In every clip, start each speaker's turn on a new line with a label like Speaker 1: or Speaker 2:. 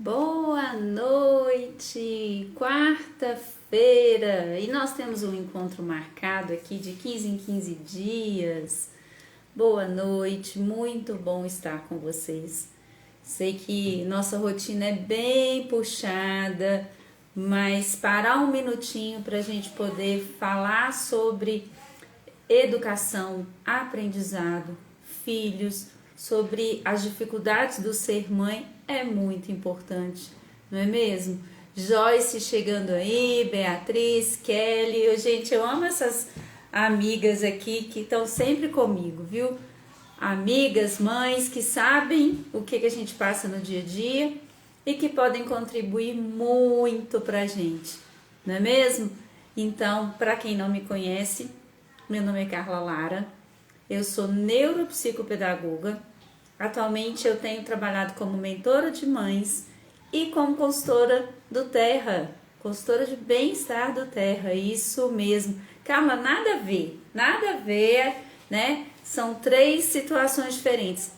Speaker 1: Boa noite, quarta-feira, e nós temos um encontro marcado aqui de 15 em 15 dias. Boa noite, muito bom estar com vocês. Sei que nossa rotina é bem puxada, mas parar um minutinho para a gente poder falar sobre educação, aprendizado, filhos, sobre as dificuldades do ser mãe é muito importante, não é mesmo? Joyce chegando aí, Beatriz, Kelly, gente, eu amo essas amigas aqui que estão sempre comigo, viu? Amigas, mães que sabem o que a gente passa no dia a dia e que podem contribuir muito pra gente, não é mesmo? Então, para quem não me conhece, meu nome é Carla Lara, eu sou neuropsicopedagoga. Atualmente eu tenho trabalhado como mentora de mães e como consultora do Terra, consultora de bem-estar do Terra, isso mesmo. Calma, nada a ver, né? São três situações diferentes.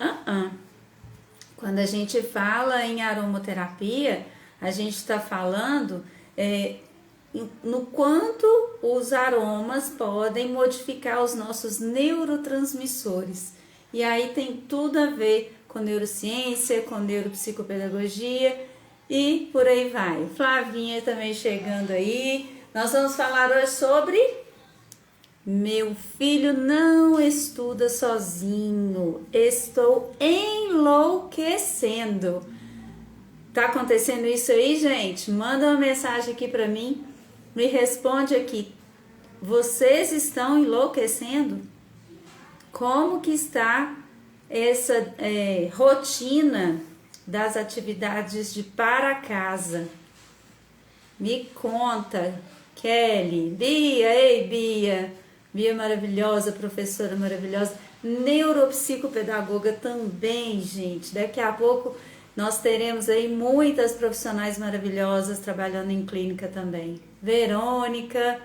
Speaker 1: Quando a gente fala em aromaterapia, a gente está falando no quanto os aromas podem modificar os nossos neurotransmissores. E aí tem tudo a ver com neurociência, com neuropsicopedagogia e por aí vai. Flavinha também chegando aí. Nós vamos falar hoje sobre meu filho não estuda sozinho. Estou enlouquecendo. Tá acontecendo isso aí, gente? Manda uma mensagem aqui para mim. Me responde aqui. Vocês estão enlouquecendo? Como que está essa rotina das atividades de para casa? Me conta, Kelly, Bia, ei Bia, Bia maravilhosa, professora maravilhosa, neuropsicopedagoga também, gente. Daqui a pouco nós teremos aí muitas profissionais maravilhosas trabalhando em clínica também. Verônica,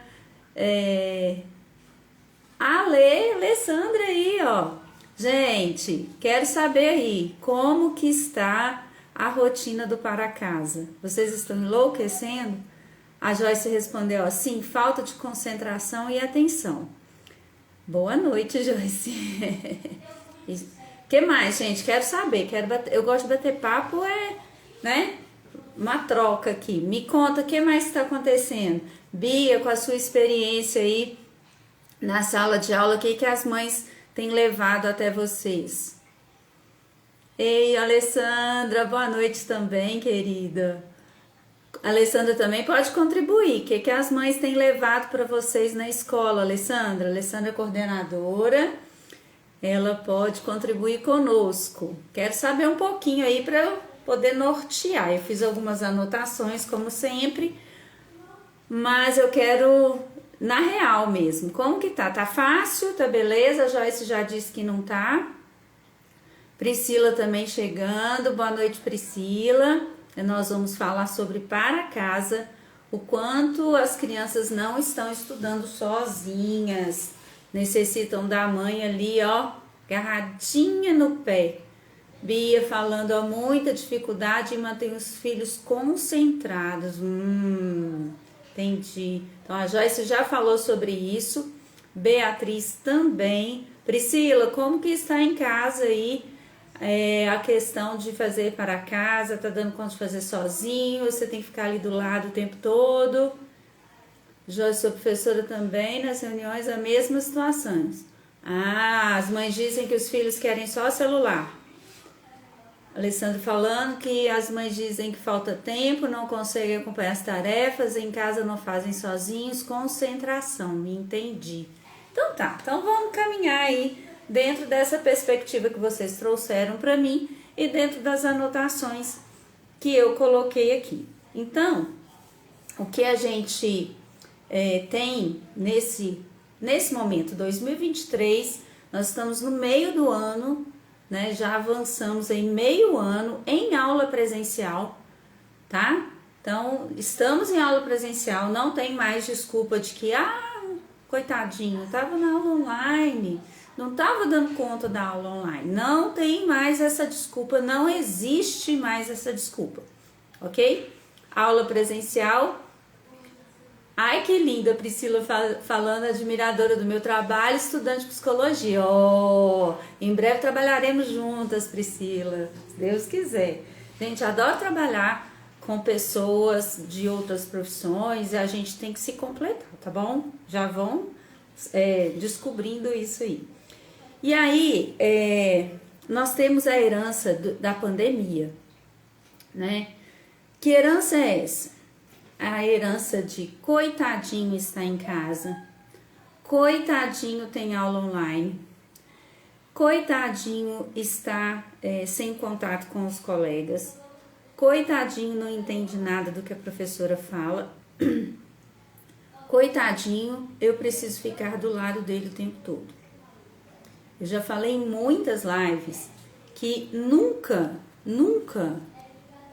Speaker 1: Alessandra aí, ó. Gente, quero saber aí como que está a rotina do para casa. Vocês estão enlouquecendo? A Joyce respondeu assim, falta de concentração e atenção. Boa noite, Joyce. Que mais, gente? Quero saber, eu gosto de bater papo, né? Uma troca aqui. Me conta o que mais está acontecendo. Bia, com a sua experiência aí na sala de aula, o que as mães têm levado até vocês? Ei, Alessandra, boa noite também, querida. Alessandra também pode contribuir. O que as mães têm levado para vocês na escola, Alessandra? Alessandra é coordenadora, ela pode contribuir conosco. Quero saber um pouquinho aí para eu poder nortear. Eu fiz algumas anotações, como sempre, mas eu quero na real mesmo. Como que tá? Tá fácil? Tá beleza? A Joyce já disse que não tá. Priscila também chegando. Boa noite, Priscila. Nós vamos falar sobre para casa, o quanto as crianças não estão estudando sozinhas. Necessitam da mãe ali, ó, agarradinha no pé. Bia falando, ó, muita dificuldade em manter os filhos concentrados. Entendi. Então a Joyce já falou sobre isso. Beatriz também. Priscila, como que está em casa aí? A questão de fazer para casa, tá dando conta de fazer sozinho? Você tem que ficar ali do lado o tempo todo? Joyce, sou professora também, nas reuniões a mesma situação. As mães dizem que os filhos querem só celular. Alessandra falando que as mães dizem que falta tempo, não conseguem acompanhar as tarefas, em casa não fazem sozinhos, concentração, me entendi. Então tá, então vamos caminhar aí dentro dessa perspectiva que vocês trouxeram para mim e dentro das anotações que eu coloquei aqui. Então, o que a gente tem nesse momento, 2023, nós estamos no meio do ano, né? Já avançamos em meio ano em aula presencial, tá? Então, estamos em aula presencial, não tem mais desculpa de que, coitadinho, estava na aula online, não estava dando conta da aula online. Não tem mais essa desculpa, não existe mais essa desculpa. ok? Aula presencial. Ai, que linda, Priscila falando, admiradora do meu trabalho, estudante de psicologia. Oh, em breve trabalharemos juntas, Priscila, se Deus quiser. Gente, adoro trabalhar com pessoas de outras profissões e a gente tem que se completar, tá bom? Já vão descobrindo isso aí. E aí, nós temos a herança da pandemia, né? Que herança é essa? A herança de coitadinho está em casa, coitadinho tem aula online, coitadinho está sem contato com os colegas, coitadinho não entende nada do que a professora fala, coitadinho, eu preciso ficar do lado dele o tempo todo. Eu já falei em muitas lives que nunca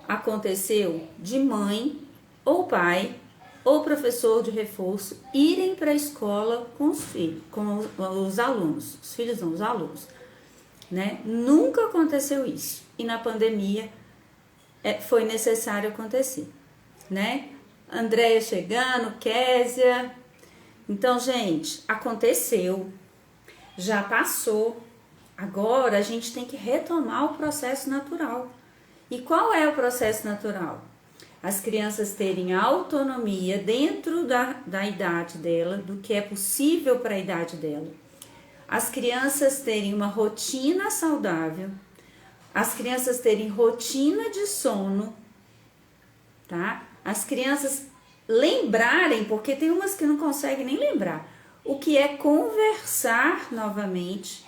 Speaker 1: aconteceu de mãe ou pai ou professor de reforço irem para a escola com os filhos, com os alunos, os filhos não, os alunos, né? Nunca aconteceu isso e na pandemia foi necessário acontecer, né? Andréia chegando, Késia. Então, gente, aconteceu, já passou, agora a gente tem que retomar o processo natural. E qual é o processo natural? As crianças terem autonomia dentro da idade dela, do que é possível para a idade dela. As crianças terem uma rotina saudável, as crianças terem rotina de sono, tá? As crianças lembrarem, porque tem umas que não conseguem nem lembrar, o que é conversar novamente,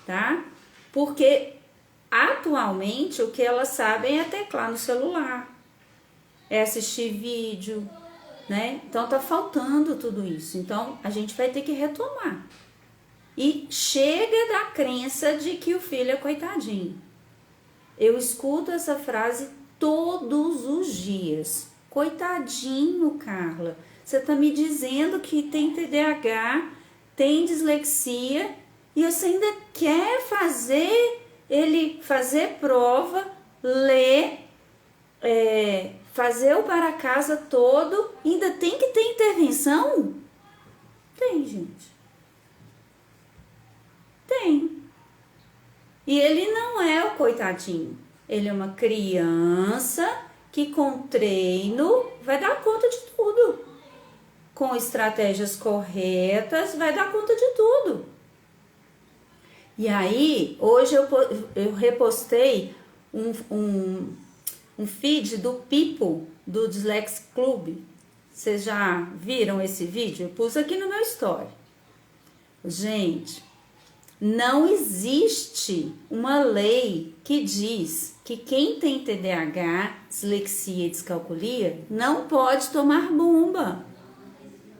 Speaker 1: tá? Porque atualmente o que elas sabem é teclar no celular, é assistir vídeo, né? Então tá faltando tudo isso. Então a gente vai ter que retomar. E chega da crença de que o filho é coitadinho. Eu escuto essa frase todos os dias. Coitadinho, Carla. Você tá me dizendo que tem TDAH, tem dislexia e você ainda quer fazer ele fazer prova, ler, fazer o para casa todo, ainda tem que ter intervenção? Tem, gente. Tem. E ele não é o coitadinho. Ele é uma criança que com treino vai dar conta de tudo. Com estratégias corretas vai dar conta de tudo. E aí, hoje eu repostei um feed do Pipo, do Dyslexia Club. Vocês já viram esse vídeo? Eu pus aqui no meu story. Gente, não existe uma lei que diz que quem tem TDAH, dislexia e descalculia não pode tomar bomba.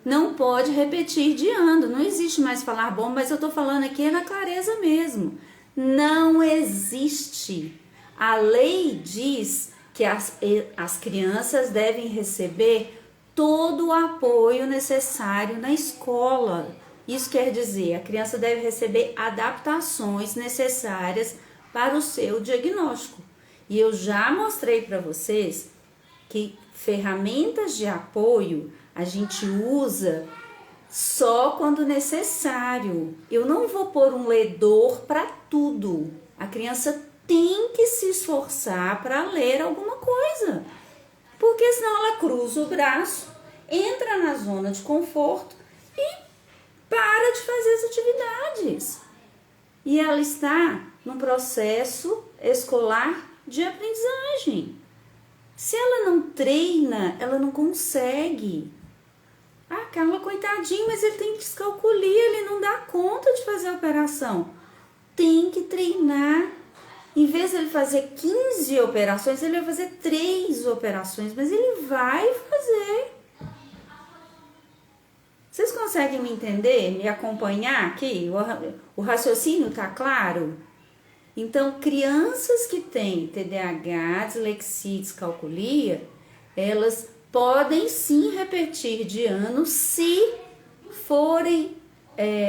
Speaker 1: Não pode repetir de ano. Não existe mais falar bomba, mas eu tô falando aqui na clareza mesmo. Não existe. A lei diz que as crianças devem receber todo o apoio necessário na escola. Isso quer dizer, a criança deve receber adaptações necessárias para o seu diagnóstico. E eu já mostrei para vocês que ferramentas de apoio a gente usa só quando necessário. Eu não vou pôr um ledor para tudo. A criança tem que se esforçar para ler alguma coisa, porque senão ela cruza o braço, entra na zona de conforto e para de fazer as atividades. E ela está num processo escolar de aprendizagem. Se ela não treina, ela não consegue. Ah, Carla, coitadinho, mas ele tem descalculia, ele não dá conta de fazer a operação. Tem que treinar. Em vez de ele fazer 15 operações, ele vai fazer 3 operações, mas ele vai fazer. Vocês conseguem me entender, me acompanhar aqui? O raciocínio tá claro? Então, crianças que têm TDAH, dislexia e descalculia, elas podem sim repetir de ano se forem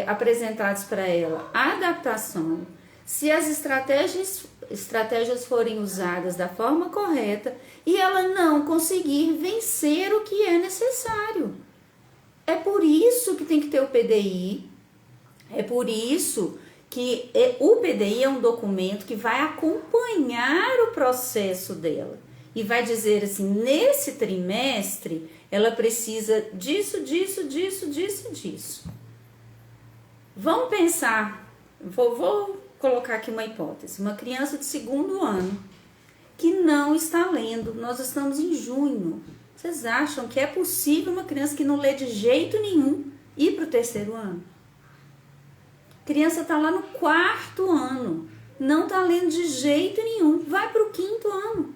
Speaker 1: apresentadas para ela a adaptação, se as estratégias estratégias forem usadas da forma correta e ela não conseguir vencer o que é necessário. É por isso que tem que ter o PDI, é por isso que o PDI é um documento que vai acompanhar o processo dela e vai dizer assim, nesse trimestre ela precisa disso, disso, disso, disso, disso. Vamos pensar, vou colocar aqui uma hipótese, uma criança de 2º ano que não está lendo, nós estamos em junho. Vocês acham que é possível uma criança que não lê de jeito nenhum ir para o 3º ano? A criança está lá no 4º ano, não está lendo de jeito nenhum, vai para o 5º ano.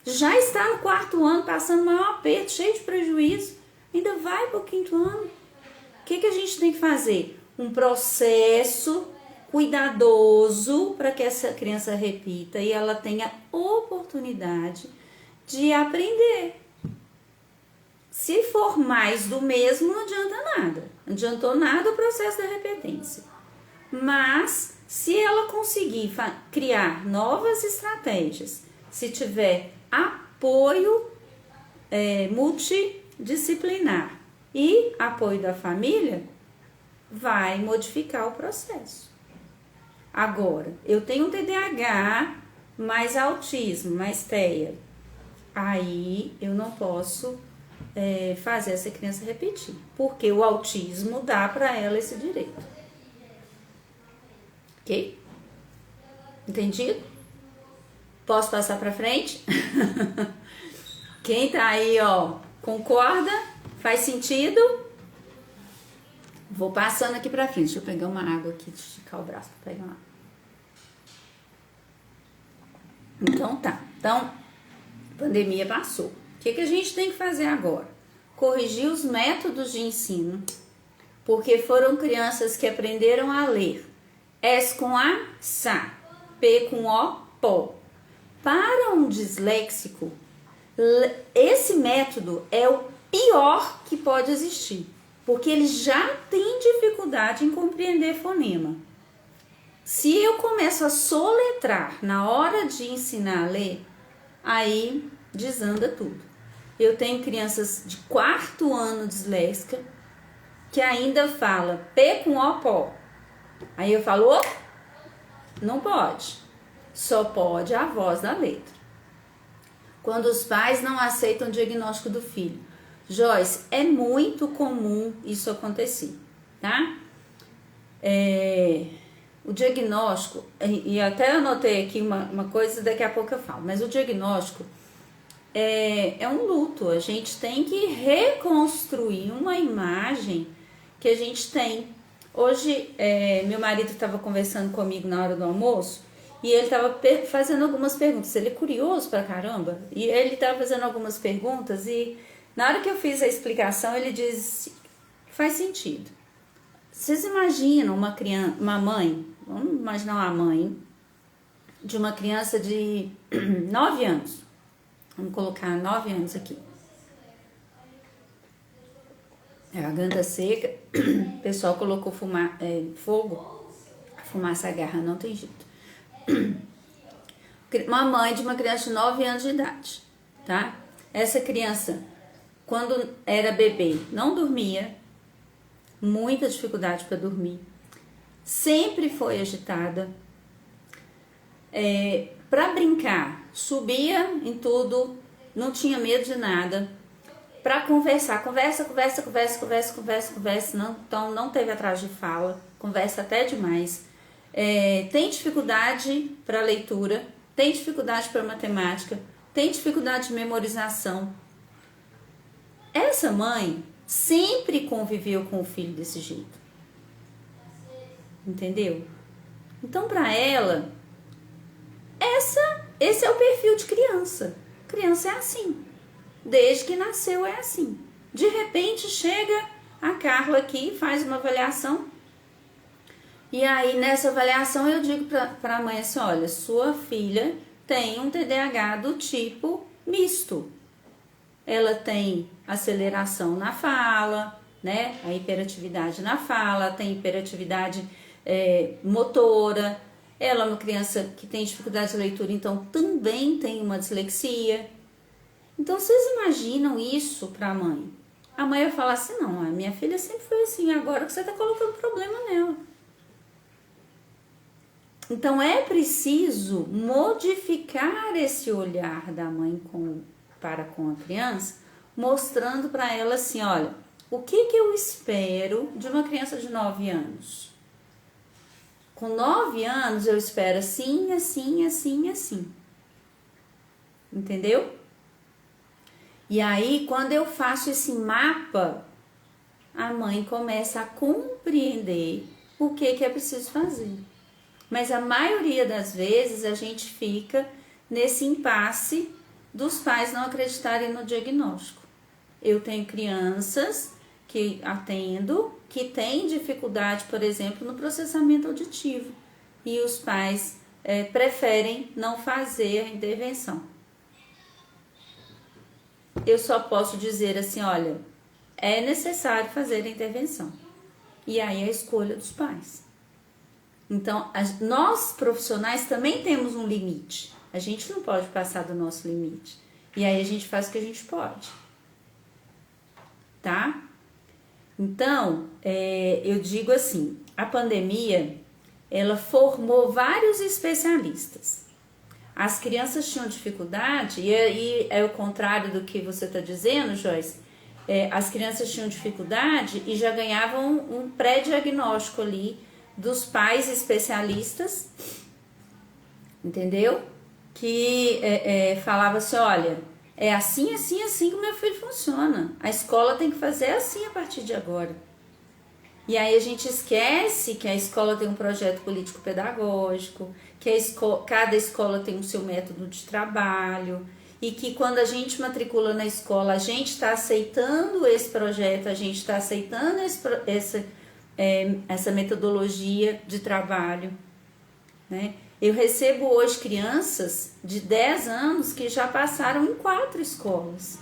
Speaker 1: Já está no 4º ano, passando o maior aperto, cheio de prejuízo, ainda vai para o 5º ano. O que a gente tem que fazer? Um processo cuidadoso para que essa criança repita e ela tenha oportunidade de aprender. Se for mais do mesmo, não adianta nada. Não adiantou nada o processo da repetência. Mas, se ela conseguir criar novas estratégias, se tiver apoio multidisciplinar e apoio da família, vai modificar o processo. Agora, eu tenho um TDAH, mais autismo, mais TEA. Aí eu não posso fazer essa criança repetir, porque o autismo dá para ela esse direito. Ok? Entendido? Posso passar para frente? Quem tá aí, ó, concorda? Faz sentido? Vou passando aqui para frente. Deixa eu pegar uma água aqui, esticar o braço para pegar uma. Então tá. Então, a pandemia passou. O que a gente tem que fazer agora? Corrigir os métodos de ensino, porque foram crianças que aprenderam a ler S com A, SA, P com O, PO. Para um disléxico, esse método é o pior que pode existir, porque ele já tem dificuldade em compreender fonema. Se eu começo a soletrar na hora de ensinar a ler, aí desanda tudo. Eu tenho crianças de 4º ano disléxica que ainda fala P com O, PO. Aí eu falo, não pode. Só pode a voz da letra. Quando os pais não aceitam o diagnóstico do filho. Joyce, é muito comum isso acontecer, tá? O diagnóstico, e até anotei aqui uma coisa, daqui a pouco eu falo, mas o diagnóstico é um luto. A gente tem que reconstruir uma imagem que a gente tem. Hoje, meu marido estava conversando comigo na hora do almoço e ele estava fazendo algumas perguntas. Ele é curioso pra caramba e ele estava fazendo algumas perguntas e na hora que eu fiz a explicação ele disse faz sentido. Vocês imaginam uma criança, uma mãe, vamos imaginar uma mãe de uma criança de 9 anos. Vamos colocar 9 anos aqui. A garganta seca, o pessoal colocou fogo, a fumaça agarra, não tem jeito. Uma mãe de uma criança de 9 anos de idade, tá? Essa criança, quando era bebê, não dormia, muita dificuldade para dormir, sempre foi agitada, para brincar, subia em tudo, não tinha medo de nada. Para conversar, conversa, não, então não teve atraso de fala, conversa até demais. Tem dificuldade para leitura, tem dificuldade para matemática, tem dificuldade de memorização. Essa mãe sempre conviveu com o filho desse jeito, entendeu? Então, para ela, esse é o perfil de criança. Criança é assim. Desde que nasceu é assim. De repente chega a Carla aqui e faz uma avaliação. E aí nessa avaliação eu digo para a mãe assim, olha, sua filha tem um TDAH do tipo misto. Ela tem aceleração na fala, né? A hiperatividade na fala, tem hiperatividade motora, Ela é uma criança que tem dificuldade de leitura, então também tem uma dislexia. Então, vocês imaginam isso para a mãe? A mãe vai falar assim, não, a minha filha sempre foi assim, agora que você está colocando problema nela. Então, é preciso modificar esse olhar da mãe para com a criança, mostrando para ela assim, olha, o que eu espero de uma criança de 9 anos? Com 9 anos eu espero assim, assim, assim, assim. Entendeu? E aí, quando eu faço esse mapa, a mãe começa a compreender o que é preciso fazer. Mas a maioria das vezes a gente fica nesse impasse dos pais não acreditarem no diagnóstico. Eu tenho crianças que atendo que têm dificuldade, por exemplo, no processamento auditivo e os pais preferem não fazer a intervenção. Eu só posso dizer assim, olha, é necessário fazer a intervenção. E aí é a escolha dos pais. Então, nós profissionais também temos um limite. A gente não pode passar do nosso limite. E aí a gente faz o que a gente pode. Tá? Então, eu digo assim, a pandemia, ela formou vários especialistas. As crianças tinham dificuldade, e aí é o contrário do que você está dizendo, Joyce. As crianças tinham dificuldade e já ganhavam um pré-diagnóstico ali dos pais especialistas, entendeu? Que falava assim, olha, é assim, assim, assim que o meu filho funciona. A escola tem que fazer assim a partir de agora. E aí a gente esquece que a escola tem um projeto político-pedagógico, que cada escola tem o seu método de trabalho, e que quando a gente matricula na escola, a gente está aceitando esse projeto, a gente está aceitando essa metodologia de trabalho, né? Eu recebo hoje crianças de 10 anos que já passaram em 4 escolas,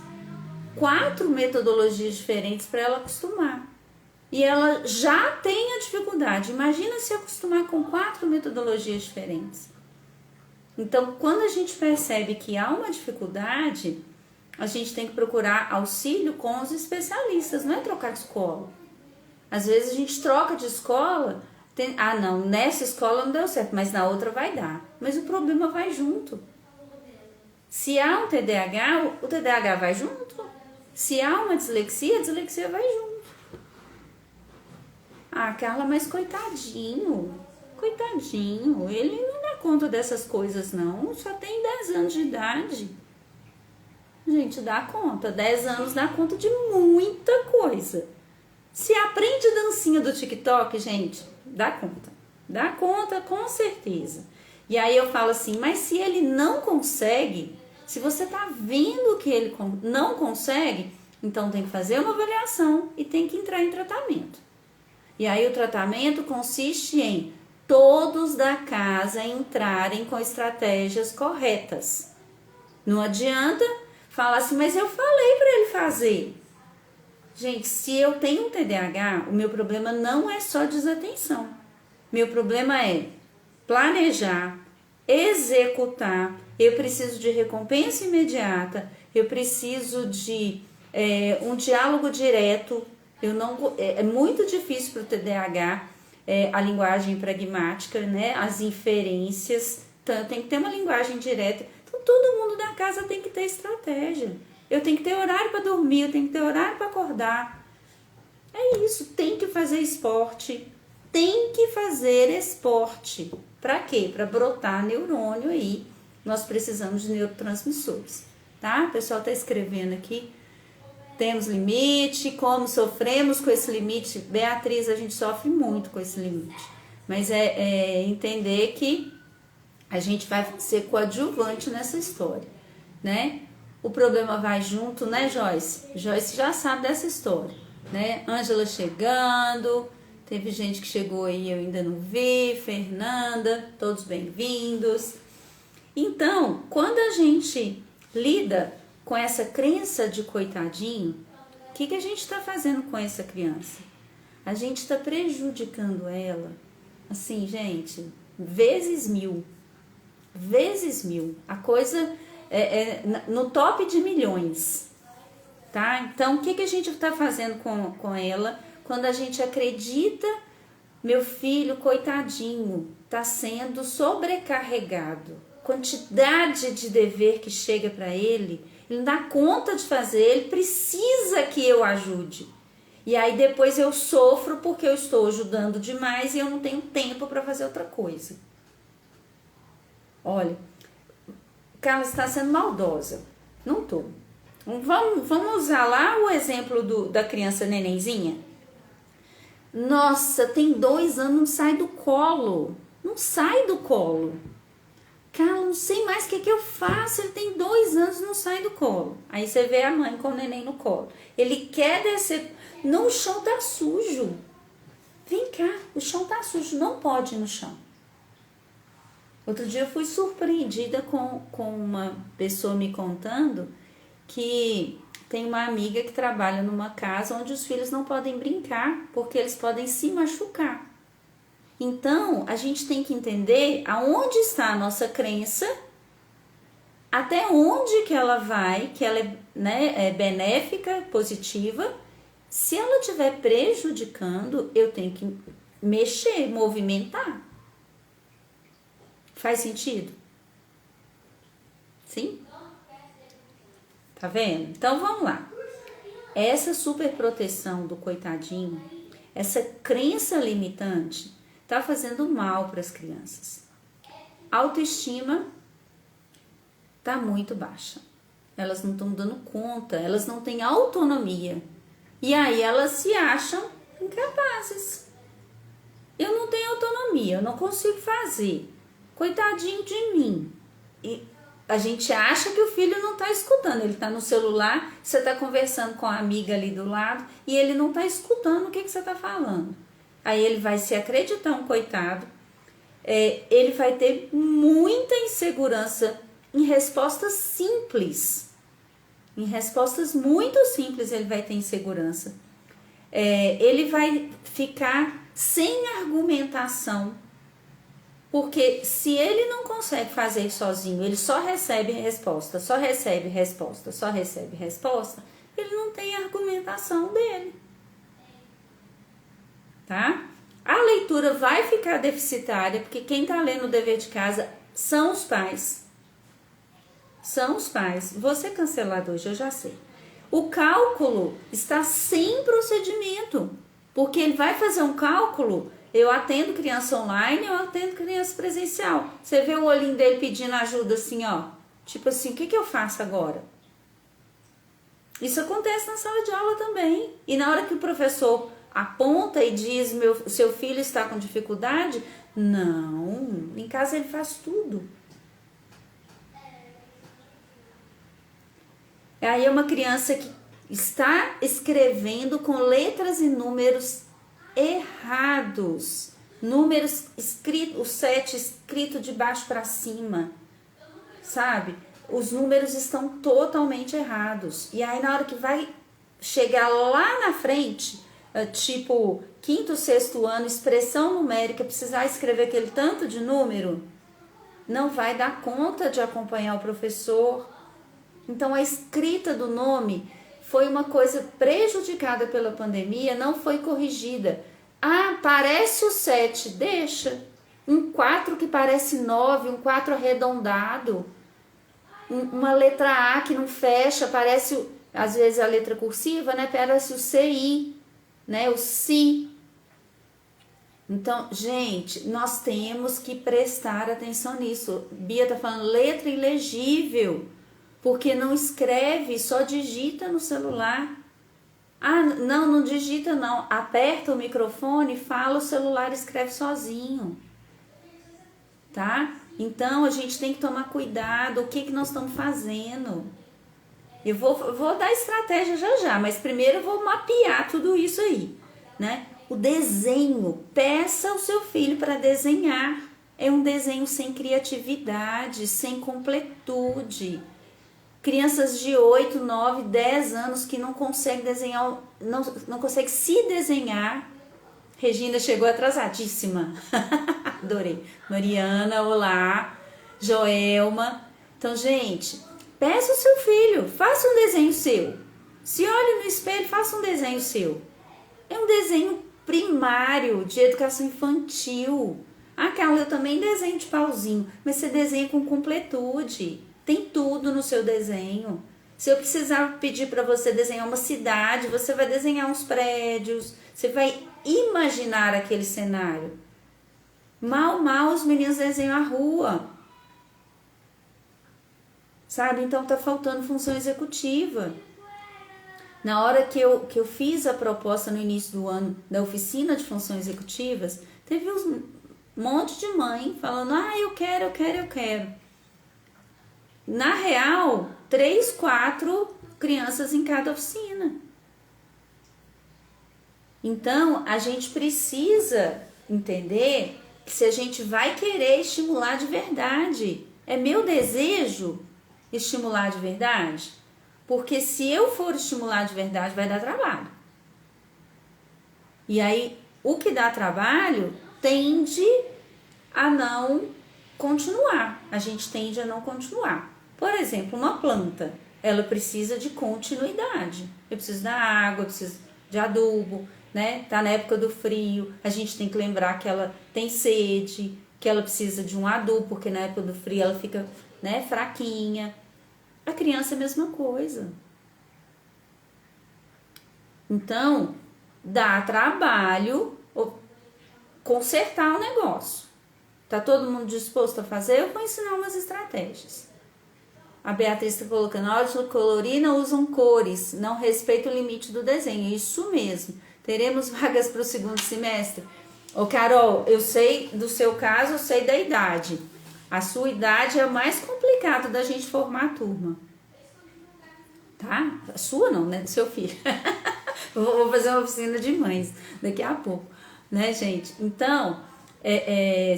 Speaker 1: 4 metodologias diferentes para ela acostumar. E ela já tem a dificuldade. Imagina se acostumar com 4 metodologias diferentes. Então, quando a gente percebe que há uma dificuldade, a gente tem que procurar auxílio com os especialistas, não é trocar de escola. Às vezes a gente troca de escola, não, nessa escola não deu certo, mas na outra vai dar. Mas o problema vai junto. Se há um TDAH, o TDAH vai junto. Se há uma dislexia, a dislexia vai junto. Ah, Carla, mas coitadinho, ele não dá conta dessas coisas não, só tem 10 anos de idade. Gente, dá conta, 10 anos dá conta de muita coisa. Se aprende dancinha do TikTok, gente, dá conta com certeza. E aí eu falo assim, mas se ele não consegue, se você tá vendo que ele não consegue, então tem que fazer uma avaliação e tem que entrar em tratamento. E aí o tratamento consiste em todos da casa entrarem com estratégias corretas. Não adianta falar assim, mas eu falei para ele fazer. Gente, se eu tenho um TDAH, o meu problema não é só desatenção. Meu problema é planejar, executar, eu preciso de recompensa imediata, eu preciso de um diálogo direto. É muito difícil para o TDAH a linguagem pragmática, né? As inferências, então tem que ter uma linguagem direta. Então todo mundo da casa tem que ter estratégia. Eu tenho que ter horário para dormir, eu tenho que ter horário para acordar. É isso, tem que fazer esporte. Para quê? Para brotar neurônio aí. Nós precisamos de neurotransmissores, tá? O pessoal está escrevendo aqui. Temos limite, como sofremos com esse limite? Beatriz, a gente sofre muito com esse limite. Mas entender que a gente vai ser coadjuvante nessa história, né? O problema vai junto, né, Joyce? Joyce já sabe dessa história, né? Ângela chegando, teve gente que chegou aí, eu ainda não vi, Fernanda, todos bem-vindos. Então, quando a gente lida com essa crença de coitadinho, o que a gente está fazendo com essa criança? A gente está prejudicando ela, assim, gente, vezes mil. Vezes mil. A coisa é no top de milhões. Tá? Então, o que a gente está fazendo com ela? Quando a gente acredita, meu filho, coitadinho, está sendo sobrecarregado. Quantidade de dever que chega para ele não dá conta de fazer, ele precisa que eu ajude. E aí depois eu sofro porque eu estou ajudando demais e eu não tenho tempo para fazer outra coisa. Olha, Carla está sendo maldosa. Não estou. Vamos usar lá o exemplo da criança nenenzinha? Nossa, tem 2 anos, não sai do colo. Não sai do colo. Carla, não sei mais o que eu faço. Ele tem 2 anos, não sai do colo. Aí você vê a mãe com o neném no colo. Ele quer descer. Não, o chão tá sujo. Vem cá, o chão tá sujo. Não pode ir no chão. Outro dia eu fui surpreendida com uma pessoa me contando que tem uma amiga que trabalha numa casa onde os filhos não podem brincar, porque eles podem se machucar. Então, a gente tem que entender aonde está a nossa crença, até onde que ela vai, que ela é benéfica, positiva. Se ela estiver prejudicando, eu tenho que mexer, movimentar. Faz sentido? Sim? Tá vendo? Então, vamos lá. Essa superproteção do coitadinho, essa crença limitante, tá fazendo mal para as crianças. Autoestima tá muito baixa. Elas não estão dando conta, elas não têm autonomia. E aí elas se acham incapazes. Eu não tenho autonomia, eu não consigo fazer. Coitadinho de mim. E a gente acha que o filho não está escutando. Ele está no celular, você está conversando com a amiga ali do lado e ele não está escutando o que você está falando. Aí ele vai se acreditar um coitado. Ele vai ter muita insegurança em respostas simples. Em respostas muito simples ele vai ter insegurança. Ele vai ficar sem argumentação. Porque se ele não consegue fazer sozinho, ele só recebe resposta, só recebe resposta, só recebe resposta, ele não tem argumentação dele. Tá? A leitura vai ficar deficitária, porque quem está lendo o dever de casa são os pais. São os pais. Vou ser cancelado hoje, eu já sei. O cálculo está sem procedimento, porque ele vai fazer um cálculo. Eu atendo criança online, eu atendo criança presencial. Você vê o olhinho dele pedindo ajuda assim, ó. Tipo assim, o que eu faço agora? Isso acontece na sala de aula também. E na hora que o professor aponta e diz, seu filho está com dificuldade, não, em casa ele faz tudo. Aí é uma criança que está escrevendo com letras e números errados, números escritos, o 7 escrito de baixo para cima, sabe? Os números estão totalmente errados. E aí na hora que vai chegar lá na frente, tipo 5º, 6º ano, expressão numérica, precisar escrever aquele tanto de número, não vai dar conta de acompanhar o professor. Então a escrita do nome foi uma coisa prejudicada pela pandemia, não foi corrigida. Ah, parece o 7, deixa. Um 4 que parece 9, um 4 arredondado. Uma letra A que não fecha, parece, às vezes a letra cursiva, né? Parece o CI, né? O SI. Então, gente, nós temos que prestar atenção nisso. Bia tá falando letra ilegível. Porque não escreve, só digita no celular. Ah, não digita não. Aperta o microfone, fala, o celular escreve sozinho. Tá? Então, a gente tem que tomar cuidado. O que nós estamos fazendo? Eu vou dar estratégia já, mas primeiro eu vou mapear tudo isso aí, né? O desenho. Peça ao seu filho para desenhar. É um desenho sem criatividade, sem completude. Crianças de 8, 9, 10 anos que não conseguem desenhar, não conseguem se desenhar, Regina chegou atrasadíssima. Adorei. Mariana, olá. Joelma. Então, gente, peça o seu filho, faça um desenho seu. Se olhe no espelho, faça um desenho seu. É um desenho primário de educação infantil. Ah, Carla, eu também desenho de pauzinho, mas você desenha com completude. Tem tudo no seu desenho. Se eu precisar pedir para você desenhar uma cidade, você vai desenhar uns prédios, você vai imaginar aquele cenário. Mal os meninos desenham a rua. Sabe? Então tá faltando função executiva. Na hora que eu fiz a proposta no início do ano da oficina de funções executivas, teve um monte de mãe falando, eu quero. Na real, 3, 4 crianças em cada oficina. Então, a gente precisa entender que se a gente vai querer estimular de verdade, é meu desejo estimular de verdade, porque se eu for estimular de verdade, vai dar trabalho. E aí, o que dá trabalho tende a não continuar. A gente tende a não continuar. Por exemplo, uma planta, ela precisa de continuidade. Eu preciso da água, eu preciso de adubo, né? Tá na época do frio, a gente tem que lembrar que ela tem sede, que ela precisa de um adubo, porque na época do frio ela fica, né, fraquinha. A criança é a mesma coisa. Então, dá trabalho consertar o negócio. Tá todo mundo disposto a fazer? Eu vou ensinar umas estratégias. A Beatriz está colocando, na hora de colorir não usam cores, não respeita o limite do desenho. Isso mesmo. Teremos vagas para o segundo semestre? Ô Carol, eu sei do seu caso, eu sei da idade. A sua idade é o mais complicado da gente formar a turma. Tá? A sua não, né? Do seu filho. Vou fazer uma oficina de mães daqui a pouco, né, gente? Então,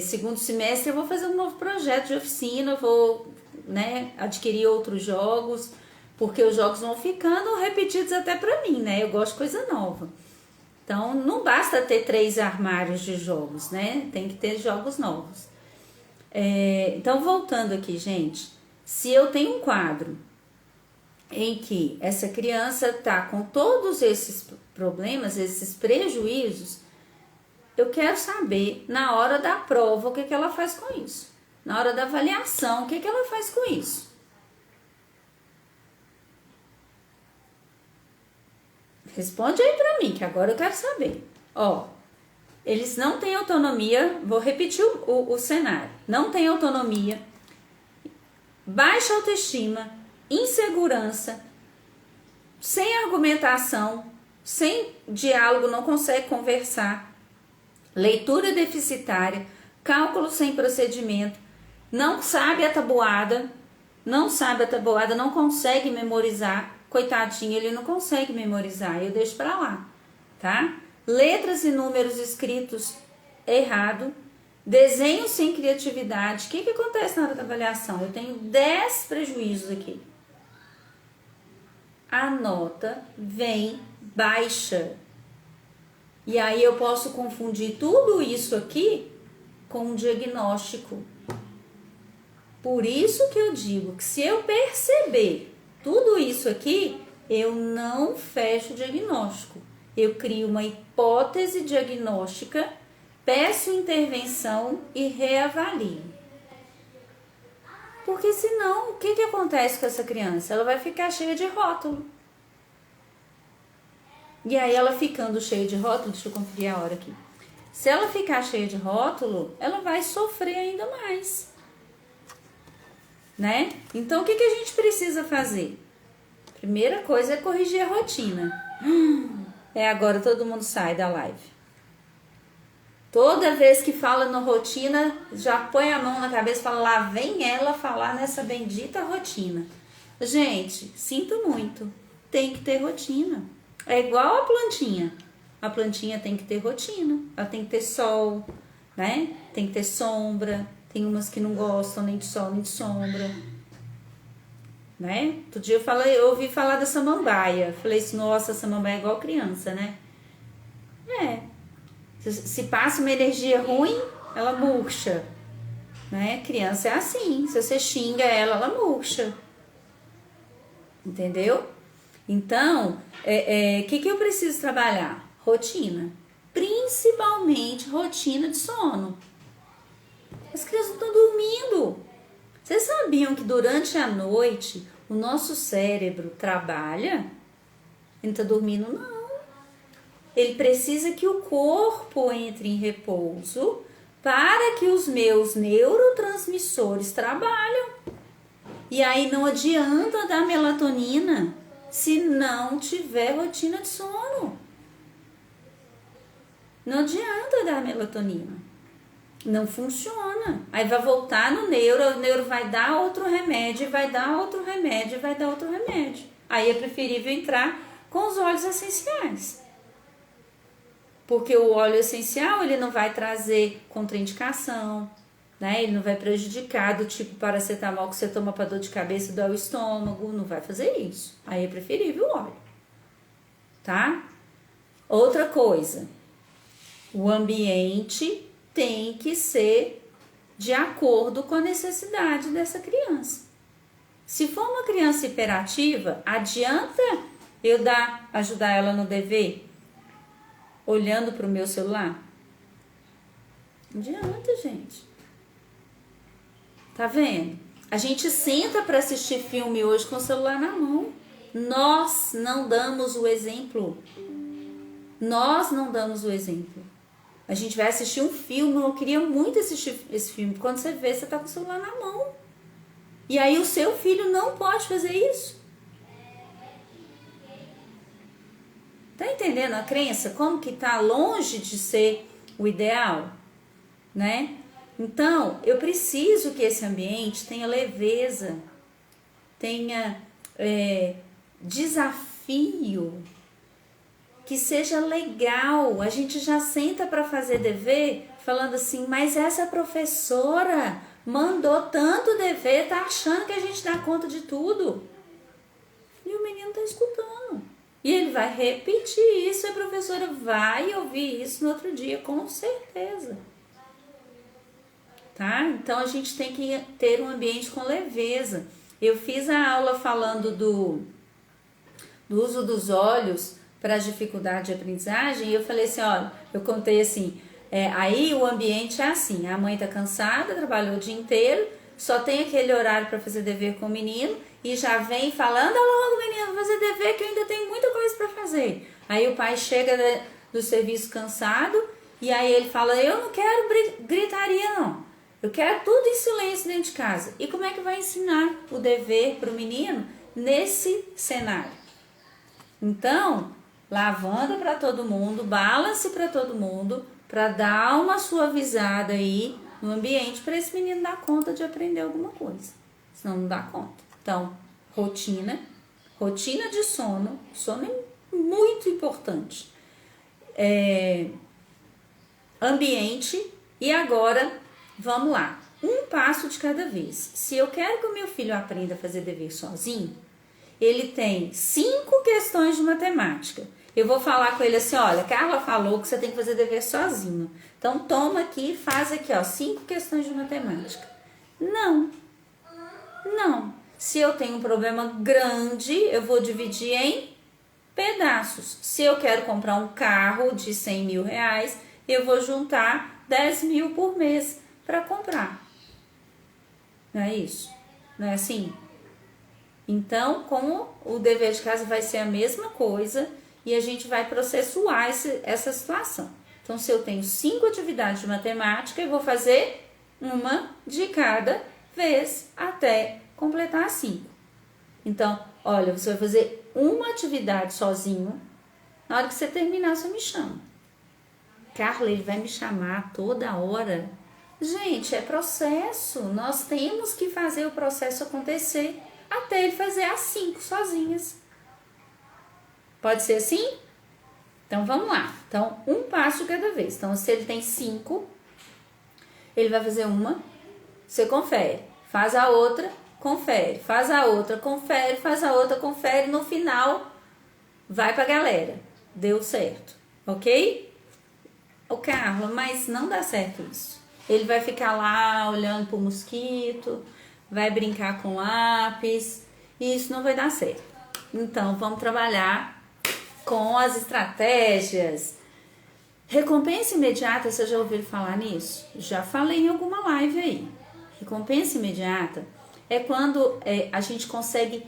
Speaker 1: segundo semestre eu vou fazer um novo projeto de oficina, vou, né, adquirir outros jogos, porque os jogos vão ficando repetidos até pra mim, né? Eu gosto de coisa nova. Então, não basta ter 3 armários de jogos, né? Tem que ter jogos novos. Então, voltando aqui, gente. Se eu tenho um quadro em que essa criança tá com todos esses problemas, esses prejuízos, eu quero saber, na hora da prova, o que ela faz com isso. Na hora da avaliação, o que ela faz com isso. Responde aí pra mim, que agora eu quero saber. Eles não têm autonomia, vou repetir o cenário. Não tem autonomia, baixa autoestima, insegurança, sem argumentação, sem diálogo, não consegue conversar, leitura deficitária, cálculo sem procedimento, não sabe a tabuada, não consegue memorizar. Coitadinho, ele não consegue memorizar, eu deixo pra lá, tá? Letras e números escritos errado, desenho sem criatividade. O que acontece na hora da avaliação? Eu tenho 10 prejuízos aqui. A nota vem baixa. E aí eu posso confundir tudo isso aqui com um diagnóstico. Por isso que eu digo que se eu perceber tudo isso aqui, eu não fecho o diagnóstico. Eu crio uma hipótese diagnóstica, peço intervenção e reavalio. Porque senão, o que acontece com essa criança? Ela vai ficar cheia de rótulo. E aí ela ficando cheia de rótulo, deixa eu conferir a hora aqui. Se ela ficar cheia de rótulo, ela vai sofrer ainda mais. Né? Então, o que a gente precisa fazer? Primeira coisa é corrigir a rotina. Agora todo mundo sai da live. Toda vez que fala na rotina, já põe a mão na cabeça e fala, lá vem ela falar nessa bendita rotina. Gente, sinto muito. Tem que ter rotina. É igual a plantinha. A plantinha tem que ter rotina. Ela tem que ter sol, né? Tem que ter sombra. Tem umas que não gostam nem de sol nem de sombra, né? Outro dia eu ouvi falar da samambaia. Falei assim, nossa, a samambaia é igual criança, né? Se passa uma energia ruim, ela murcha, né? Criança é assim, se você xinga ela murcha. Entendeu? Então, que eu preciso trabalhar? Rotina. Principalmente rotina de sono. As crianças não estão dormindo. Vocês sabiam que durante a noite o nosso cérebro trabalha? Ele não está dormindo, não. Ele precisa que o corpo entre em repouso para que os meus neurotransmissores trabalhem. E aí não adianta dar melatonina se não tiver rotina de sono. Não adianta dar melatonina. Não funciona. Aí vai voltar no neuro, o neuro vai dar outro remédio, vai dar outro remédio, vai dar outro remédio. Aí é preferível entrar com os óleos essenciais. Porque o óleo essencial, ele não vai trazer contraindicação, né? Ele não vai prejudicar do tipo paracetamol que você toma para dor de cabeça e dói o estômago, não vai fazer isso. Aí é preferível o óleo, tá? Outra coisa, o ambiente tem que ser de acordo com a necessidade dessa criança. Se for uma criança hiperativa, adianta eu ajudar ela no dever olhando para o meu celular? Não adianta, gente. Tá vendo? A gente senta para assistir filme hoje com o celular na mão. Nós não damos o exemplo. Nós não damos o exemplo. A gente vai assistir um filme, eu queria muito assistir esse filme. Quando você vê, você tá com o celular na mão. E aí o seu filho não pode fazer isso. Tá entendendo a crença? Como que tá longe de ser o ideal, né? Então, eu preciso que esse ambiente tenha leveza, tenha desafio, que seja legal. A gente já senta para fazer dever falando assim, mas essa professora mandou tanto dever, tá achando que a gente dá conta de tudo. E o menino tá escutando. E ele vai repetir isso, e a professora vai ouvir isso no outro dia, com certeza. Tá? Então, a gente tem que ter um ambiente com leveza. Eu fiz a aula falando do uso dos olhos para as dificuldades de aprendizagem, e eu falei assim, olha, eu contei assim, aí o ambiente é assim, a mãe tá cansada, trabalhou o dia inteiro, só tem aquele horário para fazer dever com o menino, e já vem falando, logo menino, fazer dever que eu ainda tenho muita coisa para fazer. Aí o pai chega do serviço cansado, e aí ele fala, eu não quero gritaria não, eu quero tudo em silêncio dentro de casa. E como é que vai ensinar o dever para o menino nesse cenário? Então, lavanda para todo mundo, balance para todo mundo, para dar uma suavizada aí no ambiente para esse menino dar conta de aprender alguma coisa. Senão não dá conta. Então, rotina de sono é muito importante. Ambiente, e agora, vamos lá, um passo de cada vez. Se eu quero que o meu filho aprenda a fazer dever sozinho, ele tem 5 questões de matemática. Eu vou falar com ele assim, olha, Carla falou que você tem que fazer dever sozinho. Então, toma aqui e faz aqui, ó, 5 questões de matemática. Não. Se eu tenho um problema grande, eu vou dividir em pedaços. Se eu quero comprar um carro de 100 mil reais, eu vou juntar 10 mil por mês para comprar. Não é isso? Não é assim? Então, como o dever de casa vai ser a mesma coisa e a gente vai processuar essa situação. Então, se eu tenho 5 atividades de matemática, eu vou fazer uma de cada vez até completar as 5. Então, olha, você vai fazer uma atividade sozinho. Na hora que você terminar, você me chama. Carla, ele vai me chamar toda hora. Gente, é processo. Nós temos que fazer o processo acontecer até ele fazer as 5 sozinhas. Pode ser assim? Então, vamos lá. Então, um passo de cada vez. Então, se ele tem 5, ele vai fazer uma, você confere. Faz a outra, confere. Faz a outra, confere. Faz a outra, confere. No final, vai pra galera. Deu certo. Ok? Ô Carla, mas não dá certo isso. Ele vai ficar lá olhando pro mosquito, vai brincar com lápis, e isso não vai dar certo. Então, vamos trabalhar com as estratégias. Recompensa imediata, você já ouviu falar nisso? Já falei em alguma live aí. Recompensa imediata é quando a gente consegue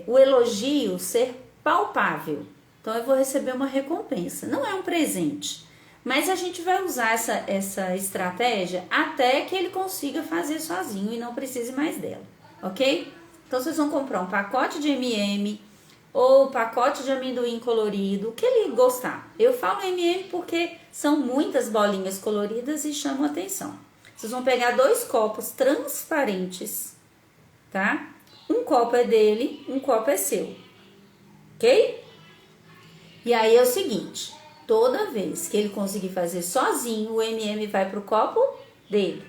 Speaker 1: o elogio ser palpável. Então, eu vou receber uma recompensa. Não é um presente, mas a gente vai usar essa estratégia até que ele consiga fazer sozinho e não precise mais dela, ok? Então, vocês vão comprar um pacote de M&M ou pacote de amendoim colorido, o que ele gostar. Eu falo M&M porque são muitas bolinhas coloridas e chamam atenção. Vocês vão pegar 2 copos transparentes, tá? Um copo é dele, um copo é seu, ok? E aí é o seguinte, toda vez que ele conseguir fazer sozinho, o M&M vai pro copo dele.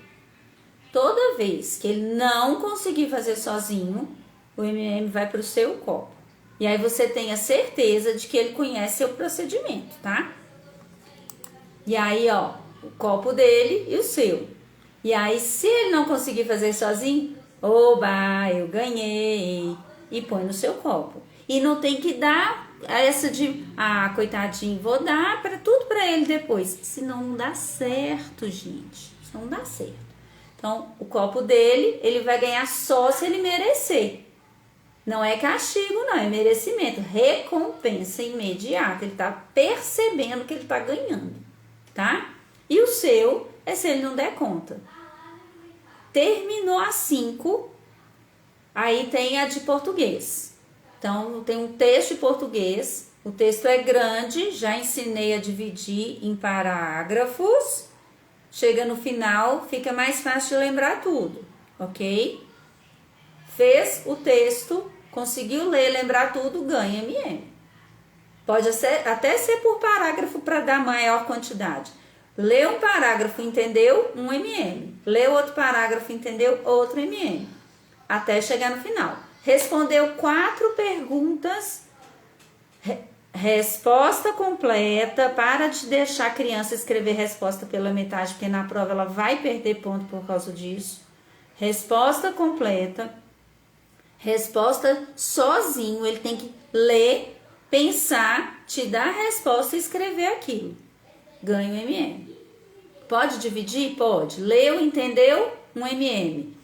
Speaker 1: Toda vez que ele não conseguir fazer sozinho, o M&M vai pro seu copo. E aí você tem a certeza de que ele conhece seu procedimento, tá? E aí, ó, o copo dele e o seu. E aí, se ele não conseguir fazer sozinho, oba, eu ganhei. E põe no seu copo. E não tem que dar essa de, coitadinho, vou dar para tudo para ele depois. Senão não dá certo, gente. Senão não dá certo. Então, o copo dele, ele vai ganhar só se ele merecer. Não é castigo, não, é merecimento. Recompensa imediata. Ele tá percebendo que ele tá ganhando, tá? E o seu é se ele não der conta. Terminou as 5, aí tem a de português. Então, tem um texto de português. O texto é grande, já ensinei a dividir em parágrafos. Chega no final, fica mais fácil de lembrar tudo, ok? Fez o texto, conseguiu ler, lembrar tudo, ganha M&M. Pode até ser por parágrafo para dar maior quantidade. Leu um parágrafo, entendeu? Um M&M. Leu outro parágrafo, entendeu? Outro M&M. Até chegar no final. Respondeu 4 perguntas, resposta completa, para de deixar a criança escrever resposta pela metade, porque na prova ela vai perder ponto por causa disso. Resposta completa, resposta sozinho, ele tem que ler, pensar, te dar a resposta e escrever aquilo. Ganha um M&M. Pode dividir? Pode. Leu, entendeu? Um M&M.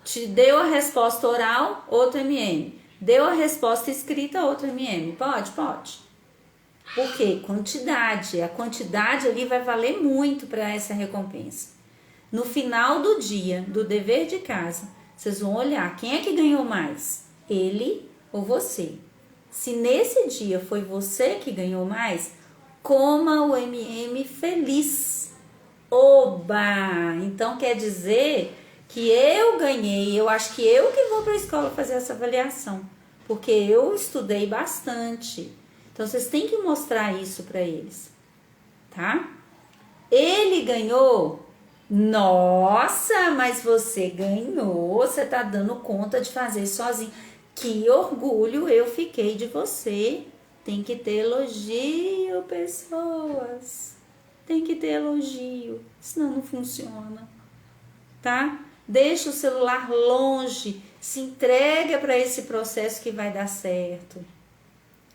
Speaker 1: Te deu a resposta oral, outro M&M. Deu a resposta escrita, outro M&M. Pode? Pode. Por quê? Quantidade. A quantidade ali vai valer muito para essa recompensa. No final do dia, do dever de casa, vocês vão olhar quem é que ganhou mais, ele ou você. Se nesse dia foi você que ganhou mais, coma o M&M feliz. Oba! Então quer dizer que eu ganhei, eu acho que eu que vou para a escola fazer essa avaliação, porque eu estudei bastante. Então vocês têm que mostrar isso para eles, tá? Ele ganhou. Nossa, mas você ganhou, você tá dando conta de fazer sozinho. Que orgulho eu fiquei de você. Tem que ter elogio, pessoas. Tem que ter elogio, senão não funciona, tá? Deixa o celular longe, se entrega para esse processo que vai dar certo.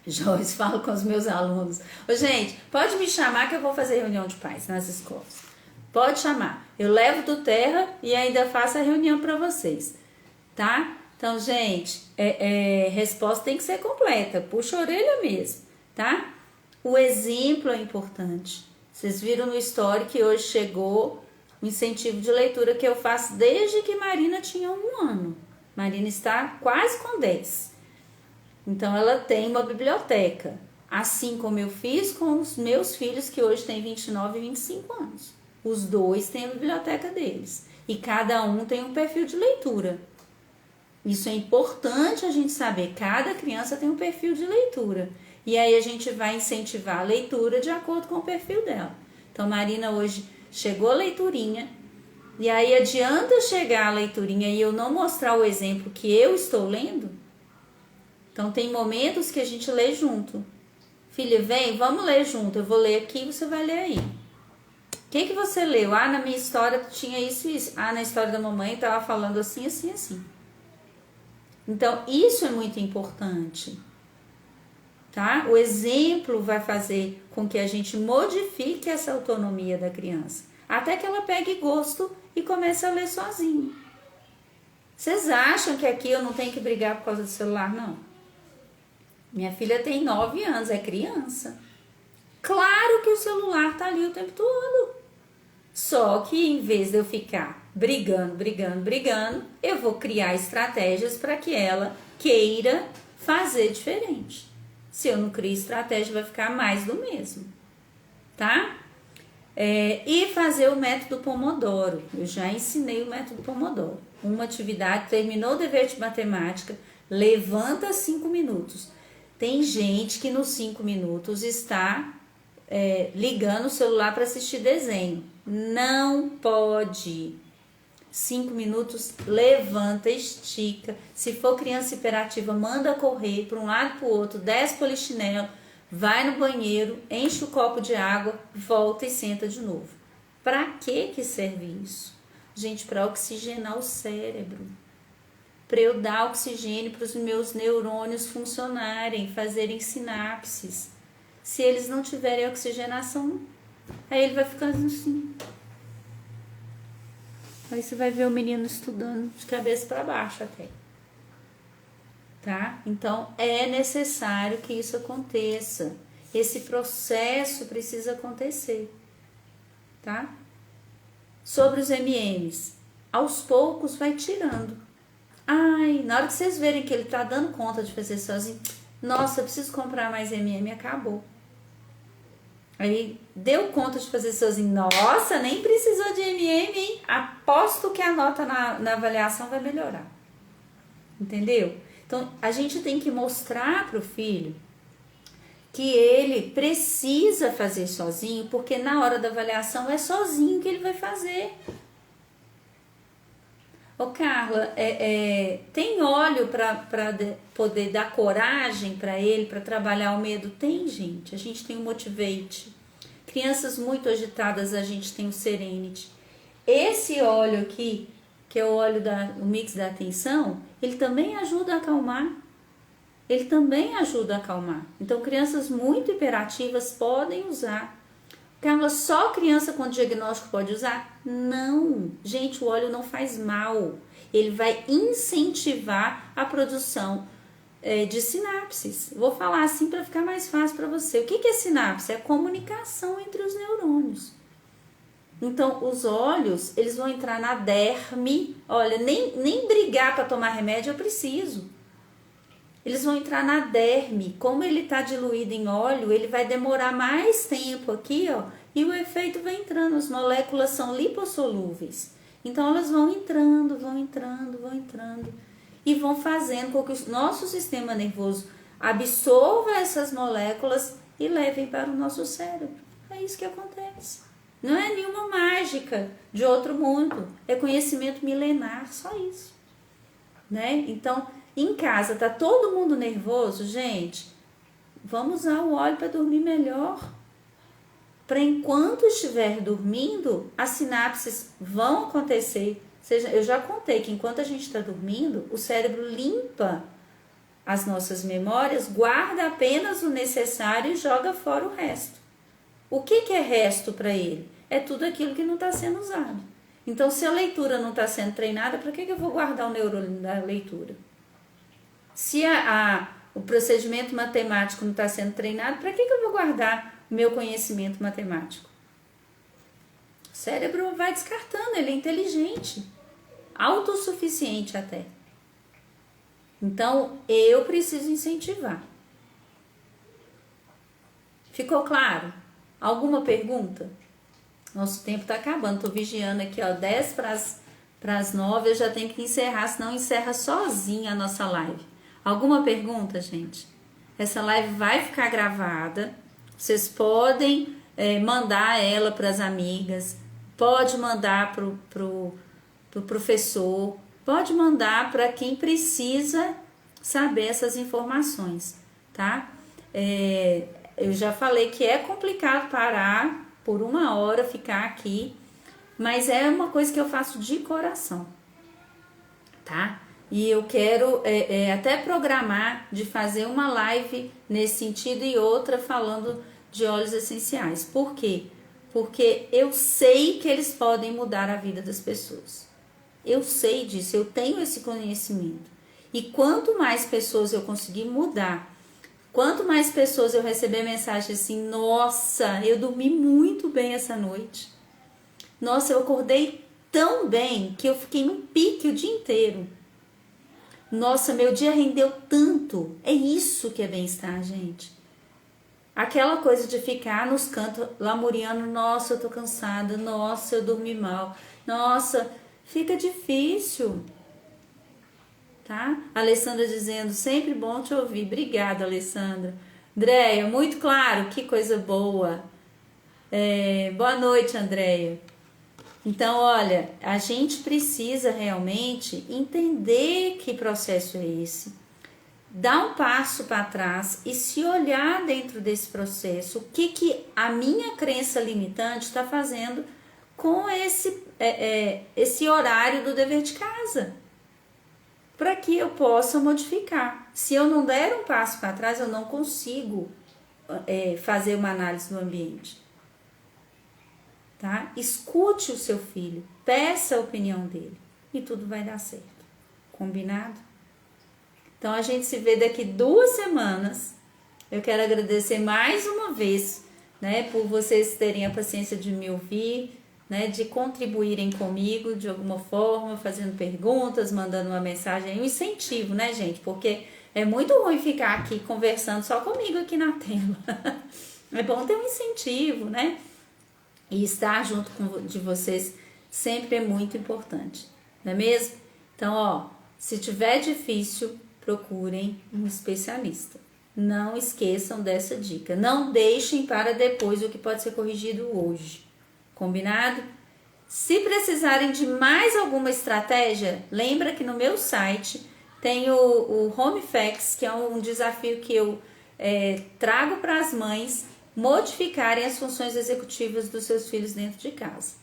Speaker 1: Joyce, falo com os meus alunos. Ô, gente, pode me chamar que eu vou fazer reunião de pais nas escolas. Pode chamar. Eu levo do terra e ainda faço a reunião para vocês, tá? Então, gente, resposta tem que ser completa. Puxa a orelha mesmo, tá? O exemplo é importante. Vocês viram no story que hoje chegou o incentivo de leitura que eu faço desde que Marina tinha 1 ano. Marina está quase com 10. Então, ela tem uma biblioteca. Assim como eu fiz com os meus filhos que hoje têm 29 e 25 anos. Os 2 têm a biblioteca deles. E cada um tem um perfil de leitura. Isso é importante a gente saber. Cada criança tem um perfil de leitura. E aí a gente vai incentivar a leitura de acordo com o perfil dela. Então, Marina hoje chegou a leiturinha. E aí adianta chegar a leiturinha e eu não mostrar o exemplo que eu estou lendo? Então, tem momentos que a gente lê junto. Filha, vem, vamos ler junto. Eu vou ler aqui e você vai ler aí. que você leu? Ah, na minha história tinha isso e isso. Ah, na história da mamãe estava falando assim, assim, assim. Então, isso é muito importante, tá? O exemplo vai fazer com que a gente modifique essa autonomia da criança, até que ela pegue gosto e comece a ler sozinho. Vocês acham que aqui eu não tenho que brigar por causa do celular? Não. Minha filha tem 9 anos, é criança. Claro que o celular tá ali o tempo todo. Só que em vez de eu ficar brigando, eu vou criar estratégias para que ela queira fazer diferente. Se eu não crio estratégia, vai ficar mais do mesmo, tá? E fazer o método Pomodoro. Eu já ensinei o método Pomodoro. Uma atividade, terminou o dever de matemática, levanta 5 minutos. Tem gente que nos 5 minutos está ligando o celular para assistir desenho. Não pode. 5 minutos, levanta, estica. Se for criança hiperativa, manda correr para um lado para o outro, desce polichinelo, vai no banheiro, enche o copo de água, volta e senta de novo. Para que serve isso? Gente, para oxigenar o cérebro. Para eu dar oxigênio para os meus neurônios funcionarem, fazerem sinapses. Se eles não tiverem oxigenação, aí ele vai ficando assim. Aí você vai ver o menino estudando de cabeça para baixo até. Tá? Então, é necessário que isso aconteça. Esse processo precisa acontecer. Tá? Sobre os MMs, aos poucos vai tirando. Ai, na hora que vocês verem que ele tá dando conta de fazer sozinho, nossa, eu preciso comprar mais MM, acabou. Aí deu conta de fazer sozinho, nossa, nem precisou de MM, hein? Aposto que a nota na avaliação vai melhorar. Entendeu? Então, a gente tem que mostrar pro filho que ele precisa fazer sozinho, porque na hora da avaliação é sozinho que ele vai fazer. Ô Carla, tem óleo para poder dar coragem para ele, para trabalhar o medo? Tem, gente. A gente tem o Motivate. Crianças muito agitadas, a gente tem o Serenity. Esse óleo aqui, que é o óleo o mix da atenção, ele também ajuda a acalmar. Ele também ajuda a acalmar. Então, crianças muito hiperativas podem usar. Carla, só criança com diagnóstico pode usar? Não. Gente, o óleo não faz mal. Ele vai incentivar a produção de sinapses. Vou falar assim para ficar mais fácil para você. O que é sinapse? É a comunicação entre os neurônios. Então, os óleos, eles vão entrar na derme. Olha, nem brigar para tomar remédio eu preciso. Eles vão entrar na derme. Como ele está diluído em óleo, ele vai demorar mais tempo aqui, ó, e o efeito vai entrando. As moléculas são lipossolúveis. Então, elas vão entrando e vão fazendo com que o nosso sistema nervoso absorva essas moléculas e levem para o nosso cérebro. É isso que acontece. Não é nenhuma mágica de outro mundo. É conhecimento milenar, só isso. Né? Então, em casa, tá todo mundo nervoso, gente, vamos usar o óleo para dormir melhor. Para enquanto estiver dormindo, as sinapses vão acontecer. Eu já contei que enquanto a gente está dormindo, o cérebro limpa as nossas memórias, guarda apenas o necessário e joga fora o resto. O que é resto para ele? É tudo aquilo que não está sendo usado. Então, se a leitura não está sendo treinada, para que eu vou guardar o neurônio da leitura? Se o procedimento matemático não está sendo treinado, para que eu vou guardar o meu conhecimento matemático? O cérebro vai descartando, ele é inteligente, autossuficiente até. Então, eu preciso incentivar. Ficou claro? Alguma pergunta? Nosso tempo está acabando, estou vigiando aqui, ó, 10 para as 9, eu já tenho que encerrar, senão encerra sozinha a nossa live. Alguma pergunta, gente? Essa live vai ficar gravada, vocês podem mandar ela para as amigas, pode mandar para o professor, pode mandar para quem precisa saber essas informações, tá? Eu já falei que é complicado parar por 1 hora, ficar aqui, mas é uma coisa que eu faço de coração, tá? E eu quero até programar de fazer uma live nesse sentido e outra falando de óleos essenciais. Por quê? Porque eu sei que eles podem mudar a vida das pessoas. Eu sei disso, eu tenho esse conhecimento. E quanto mais pessoas eu conseguir mudar, quanto mais pessoas eu receber mensagem assim, nossa, eu dormi muito bem essa noite. Nossa, eu acordei tão bem que eu fiquei num pique o dia inteiro. Nossa, meu dia rendeu tanto. É isso que é bem-estar, gente. Aquela coisa de ficar nos cantos lamuriando, nossa, eu tô cansada, nossa, eu dormi mal, nossa, fica difícil, tá? Alessandra dizendo, sempre bom te ouvir. Obrigada, Alessandra. Andréia, muito claro, que coisa boa. Boa noite, Andréia. Então, olha, a gente precisa realmente entender que processo é esse, dar um passo para trás e se olhar dentro desse processo, o que a minha crença limitante está fazendo com esse horário do dever de casa, para que eu possa modificar. Se eu não der um passo para trás, eu não consigo fazer uma análise do ambiente. Tá? Escute o seu filho, peça a opinião dele e tudo vai dar certo. Combinado? Então a gente se vê daqui 2 semanas. Eu quero agradecer mais uma vez, né, por vocês terem a paciência de me ouvir, né, de contribuírem comigo de alguma forma, fazendo perguntas, mandando uma mensagem, um incentivo, né, gente? Porque é muito ruim ficar aqui conversando só comigo aqui na tela. É bom ter um incentivo, né? E estar junto de vocês sempre é muito importante, não é mesmo? Então, ó, se tiver difícil, procurem um especialista. Não esqueçam dessa dica. Não deixem para depois o que pode ser corrigido hoje. Combinado? Se precisarem de mais alguma estratégia, lembra que no meu site tem o Home Facts, que é um desafio que eu trago para as mães modificarem as funções executivas dos seus filhos dentro de casa,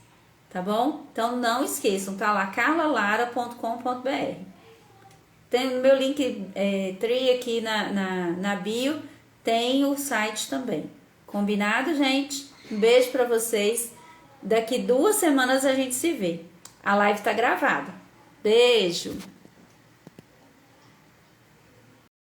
Speaker 1: tá bom? Então não esqueçam, tá lá carlalara.com.br. Tem no meu link tree aqui na bio, tem o site também. Combinado, gente? Um beijo para vocês. Daqui 2 semanas a gente se vê. A live tá gravada. Beijo!